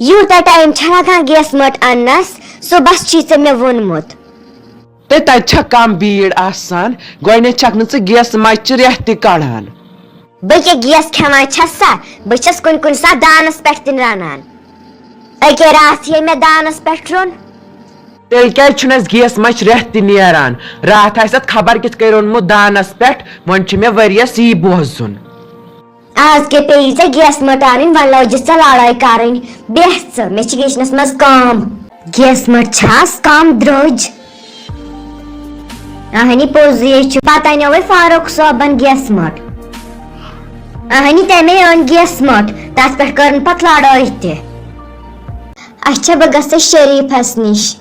یوٗتاہ ٹایم چھا لگان گیس مٔٹ اننس صبحس چھی ژےٚ مےٚ ووٚنمُت تتہِ چھا کم بیٖڑ آسان گۄڈٕنیتھ چھکھ نہٕ ژٕ گیس مچہِ رٮ۪تھ تہِ کڑان بہٕ کیٛاہ گیس کھٮ۪وان چھس سا بہٕ چھس کُنہِ کُنہِ ساتہٕ دانس پٮ۪ٹھ تہِ رنان أکے راتھ ییٚلہِ مےٚ دانس پٮ۪ٹھ روٚن تیٚلہِ کیٛازِ چھُنہٕ اسہِ گیس مچہِ رٮ۪تھ تہِ نیران راتھ آسہِ اتھ خبر کِتھ کٔنۍ روٚنمُت دانس پٮ۪ٹھ وۄنۍ چھُ مےٚ ؤریس یی بوزُن آز کیٛاہ پیٚیی ژےٚ گیس مٔٹ انٕنۍ وۄنۍ لٲجِس ژےٚ لڑٲے کرٕنۍ بیٚہہ ژٕ مےٚ چھِ کچنس منٛز کٲم گیس مٔٹ چھس کم درٛوج اہنی پوٚزٕے چھُ پتہٕ انیو وۄنۍ فاروق صٲبن گیس مٔٹ اہنی تمے أنۍ گیس مٔٹ تتھ پٮ۪ٹھ کٔرٕن پتہٕ لڑٲے تہِ اچھا بہٕ گژھٕ شریٖفس نِش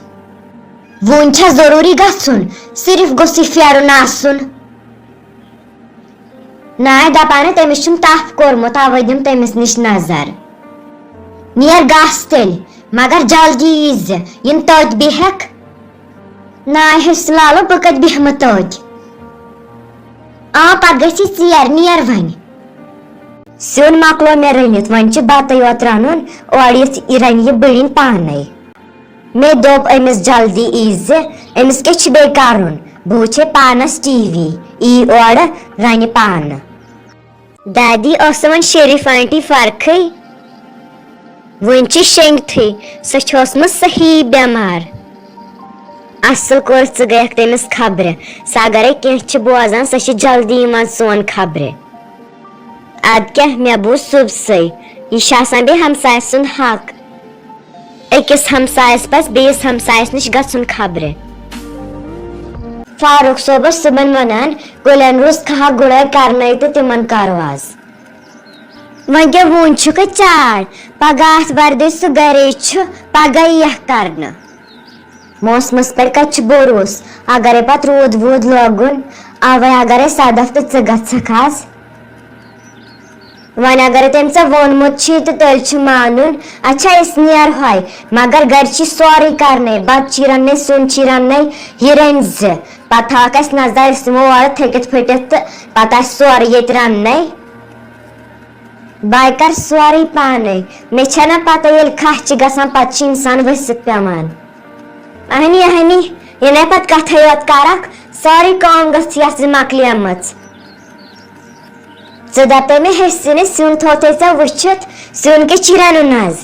وۄنۍ چھا ضروٗری گژھُن صرف گوٚژھ پھیرُن آسُن ناے دپان تٔمِس چھُم تپھ کوٚرمُت اوے دِم تٔمِس نِش نظر نیر گژھ تیٚلہِ مگر جلدی ییٖزِ یِم تٔتۍ بیٚہکھ ناے ہسہِ لالو بہٕ کتہِ بیٚہمہٕ تٔتۍ پتہٕ گژھی ژیر نیر وۄنۍ سیُن مۄکلو مےٚ رٔنِتھ وۄنۍ چھُ بتہٕ یوت رنُن اورٕ یِتھ رنہِ یہِ بٔڑِنۍ پانے مےٚ دوٚپ أمِس جلدی ییٖزِ أمِس کیٛاہ چھُ بیٚیہِ کرُن بہٕ وٕچھے پانس ٹی وی یی اورٕ رنہِ پانہٕ دادی ٲسہٕ وۄنۍ شریٖف آنٹی فرقٕے وۄنۍ چھِ شیٚنگتھٕے سۄ چھِ ٲسمٕژ صحیح بٮ۪مار اصل کوٚرُتھ ژٕ گٔیکھ تٔمِس خبرِ سۄ اگرے کینٛہہ چھِ بوزان سۄ چھِ جلدی یِوان سون خبرِ ادٕ کیٛاہ مےٚ بوٗز صبحسٕے یہِ چھُ آسان بیٚیہِ ہمساے سُنٛد حق أکِس ہمسایس پزِ بیٚیِس ہمسایس نِش گژھُن خبرِ فاروق صٲب اوس صبحن ونان کُلٮ۪ن روٗز کھہہ گُڑٲے کرنے تہٕ تِمن کرو آز وۄنۍ کیٛاہ وُنۍ چھُکھٕ چاڑ پگہہ آتھ وردے سُہ گرے چھُ پگہہ ییٖیَکھ کرنہٕ موسمس پٮ۪ٹھ کتہِ چھُ بروسہٕ اگرے پتہٕ روٗد ووٗد لوگُن اوے اگرے صدف تہٕ ژٕ گژھکھ آز وۄنۍ اگرے تٔمۍ ژےٚ ووٚنمُت چھُے تہٕ تیٚلہِ چھُ مانُن اچھا أسۍ نیرہوے مگر گرِ چھِ سورُے کرنے بتہٕ چھی رننے سیُن چھی رننے یہِ رٔنۍ زِ پتہٕ تھاوکھ اسہِ نظر أسۍ یِمو اورٕ تھٔکِتھ پھٕٹِتھ تہٕ پتہٕ آسہِ سورُے ییٚتہِ رننے بہٕ کر سورُے پانے مےٚ چھےٚ نہ پتہ ییٚلہِ کھہہ چھِ گژھان پتہٕ چھِ انسان ؤسِتھ پیوان اہنی اہنی ییٚلے پتہٕ کتھے یوت کرکھ سٲرٕے کٲم گٔژھ یتھ مۄکلیمٕژ ژٕ دپے مےٚ ہیٚسہِ نہٕ سیُن تھوتھے ژےٚ وٕچھِتھ سیُن کیٛاہ چھُے رنُن آز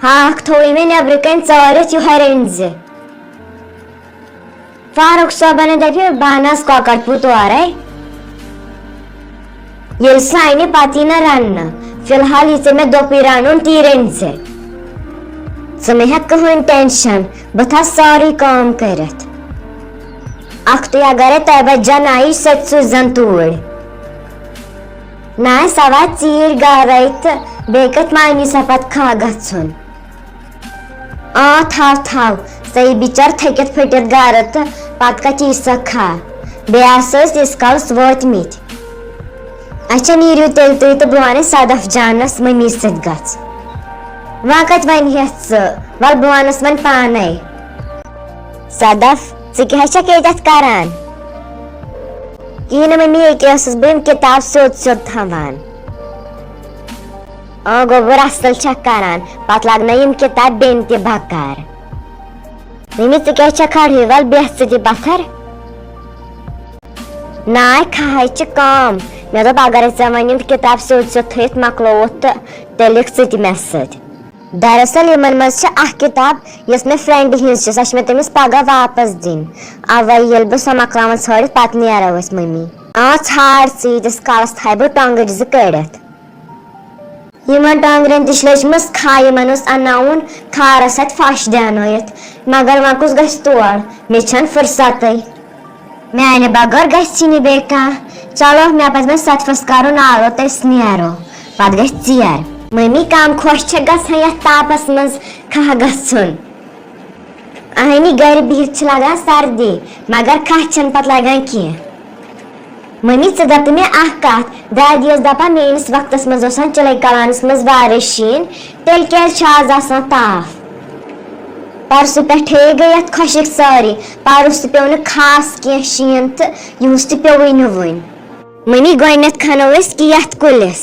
ہاکھ تھووُے مےٚ نیبرٕ کَنۍ ژٲرِتھ یِہوے رٔنۍ زِ فاروق صٲبن دپہِ بہٕ انہٕ آز کۄکر پوٗت اورے ییٚلہِ سُہ انہِ پتہٕ یی نہٕ رننہٕ فی الحال یہِ ژےٚ مےٚ دوٚپُے رنُن تی رٔنۍ زِ ژٕ مہ ہیٚکھ کٕہٕنۍ ٹینشن بہٕ تھاو سٲرٕے کٲم کٔرِتھ اکھتُے اگرے توبجا نایہِ سۄ تہِ سوٗززن توٗرۍ ناے سۄ واتہِ ژیٖرۍ گرے تہٕ بیٚیہِ کتہِ مانی سۄ پتہٕ کھہہ گژھُن تھاو تھاو سۄ یی بِچٲر تھٔکِتھ پھٕٹِتھ گرٕ تہٕ پتہٕ کتہِ یی سۄ کھہہ بیٚیہِ آسو أسۍ ییٖتِس کالس وٲتمٕتۍ اچھا نیٖرِو تیٚلہِ تُہۍ تہٕ بہٕ ونہٕ صدف جانس مٔمی سۭتۍ گژھ وۄنۍ کتہِ ونہیٚس ژٕ ول بہٕ ونس وۄنۍ پانے صدف ژٕ کیٛاہ چھکھ ییٚتٮ۪تھ کران کِہیٖنۍ نہٕ مٔمی ییٚکیٛاہ ٲسٕس بہٕ یِم کِتاب سیوٚد سیوٚد تھاوان گوٚبُر اصل چھکھ کران پتہٕ لگنَے یِم کِتاب بیٚنہِ تہِ بکار مٔمی ژٕ کیٛازِ چھکھ کھڑہٕے ول بیٚہہ ژٕ تہِ پتھر ناے کھہہ چھِ کٲم مےٚ دوٚپ اگرے ژےٚ وۄنۍ یِم کِتاب سیوٚد سیوٚد تھٲیِتھ مۄکلووُتھ تہٕ تیٚلہِ لِکھ ژٕ تہِ مےٚ سۭتۍ دراصل یِمن منٛز چھِ اکھ کِتاب یۄس مےٚ فرینڈِ ہِنٛز چھِ سۄ چھِ مےٚ تٔمِس پگہہ واپس دِنۍ اوے ییٚلہِ بہٕ سۄ مۄکلاون ژھٲنڈِتھ پتہٕ نیرو أسۍ مٔمی ژھانڈ ژٕ ییٖتِس کالس تھاوٕ بہٕ ٹۄنگٕرۍ زٕ کٔڑِتھ یِمن ٹۄنگرٮ۪ن تہِ چھِ لٔجمٕژ کھہہ یِمن اوس انناوُن کھارس اتھِ پھش دیانٲیِتھ مگر وۄنۍ کُس گژھِ تور مےٚ چھنہٕ فُرصتٕے میانہِ بغٲر گژھی نہٕ بیٚیہِ کانٛہہ چلو مےٚ پزِ وۄنۍ صدفس کرُن آلو تہٕ أسۍ نیرو پتہٕ گژھِ ژیر مٔمی کم خۄش چھےٚ گژھان یتھ تاپس منٛز کھہہ گژھُن اہنی گرِ بِہِتھ چھِ لگان سردی مگر کھہہ چھنہٕ پتہٕ لگان کینٛہہ مٔمی ژٕ دپ تہٕ مےٚ اکھ کتھ دادی ٲس دپان میٲنِس وقتس منٛز اوس آسان چِلے کلانس منٛز واریاہ شیٖن تیٚلہِ کیٛازِ چھُ آز آسان تاپھ پرسہٕ پٮ۪ٹھے گٔے یتھ خۄشِک سٲری پرُس تہِ پیوٚو نہٕ خاص کینٛہہ شیٖن تہٕ یِہُس تہِ پیوٚوُے نہٕ وُنۍ مٔمی گۄڈٕنیتھ کھنو أسۍ کی یتھ کُلِس